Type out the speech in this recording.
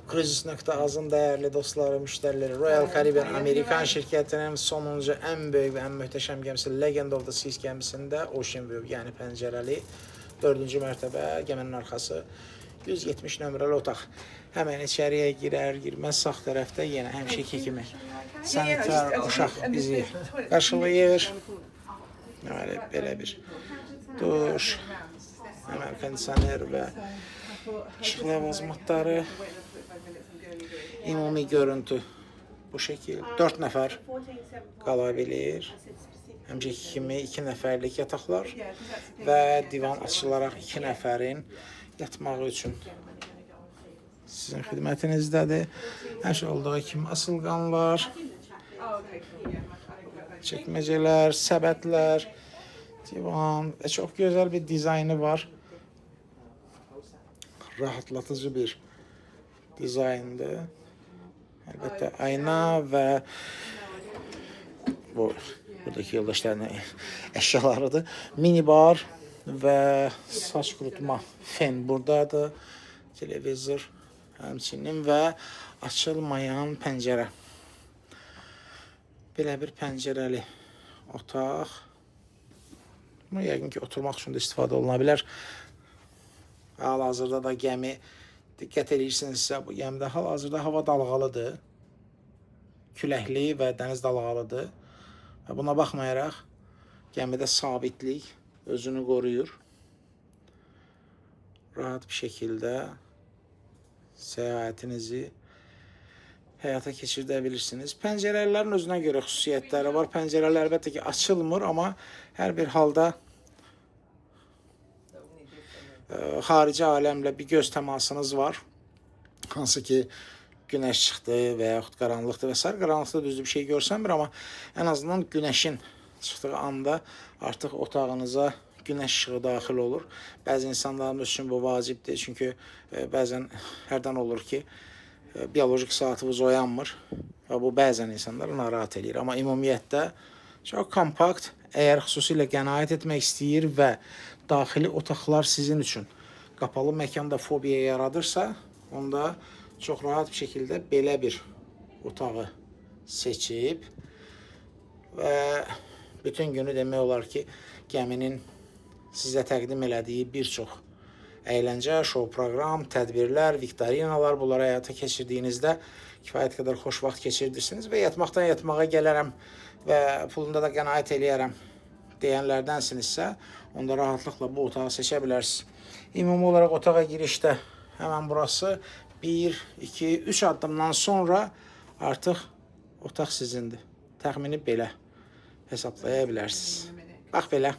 Cruises.az-ın dəyərli dostları, müştəriləri, Royal Caribbean Amerikan şirkətinin sonuncu ən böyük və ən möhtəşəm gəmisi Legend of the Seas gəmisində Ocean View, yəni pəncərəli 4-cü mərtəbə, gəminin arxası 170 nömrəli otaq. Həmən içəriyə girər-girməz sağ tərəfdə yenə həmişəki kimi sanitar uşaq bizi qarşılayır. Deməli, belə bir duş, həmən kondisioner və işıq ləvazimatları, ümumi görüntü bu şəkil. 4 nəfər qala bilir. Həmçəki kimi 2 nəfərlik yataqlar və divan açılaraq 2 nəfərin yatmağı üçün sizin xidmətinizdədir. Həmişə olduğu kimi asılqanlar, çəkməcələr, səbətlər, divan və çox gözəl bir dizaynı var. Rahatlatıcı bir dizayndır. Əlbəttə ayna və buradakı yoldaşların əşyalarıdır. Minibar və saç qurutma fen buradadır. Televizor həmçinin və açılmayan pəncərə. Belə bir pəncərəli otaq. Bunu yəqin ki, oturmaq üçün də istifadə oluna bilər. Hal-hazırda da gəmi, diqqət edirsinizsə, bu gəmidə hal-hazırda hava dalğalıdır. Küləkli və dəniz dalğalıdır. Və buna baxmayaraq, gəmidə sabitlik özünü qoruyur. Rahat bir şəkildə səyahətinizi həyata keçirdə bilirsiniz. Pəncərələrin özünə görə xüsusiyyətləri var. Pəncərələr əlbəttə ki, açılmır, amma hər bir halda xarici aləmlə bir göz təmasınız var. Hansı ki, günəş çıxdı və yaxud qaranlıqdır və s. Qaranlıqda düzdür bir şey görsənmir, amma ən azından günəşin çıxdığı anda artıq otağınıza günəş işığı daxil olur. Bəzi insanlarımız üçün bu vacibdir, çünki bəzən hərdən olur ki, biolojik saatımız oyanmır və bu bəzən insanları narahat edir. Amma ümumiyyətlə çox kompakt, əgər xüsusilə qənaət etmək istəyir və daxili otaqlar sizin üçün qapalı məkanda fobiya yaradırsa, onda çox rahat bir şəkildə belə bir otağı seçib və bütün günü demək olar ki, gəminin sizə təqdim elədiyi bir çox əyləncə, şou proqram, tədbirlər, viktorinalar, bunları həyata keçirdiyinizdə kifayət qədər xoş vaxt keçirirsiniz və yatmaqdan yatmağa gələrəm və pulunda da qənaət eləyərəm deyənlərdənsinizsə, onda rahatlıqla bu otağı seçə bilərsiniz. Ümumi olaraq otağa girişdə həmən burası 1, 2, 3 addımdan sonra artıq otaq sizindir. Təxmini belə hesablaya bilərsiniz. Bax belə.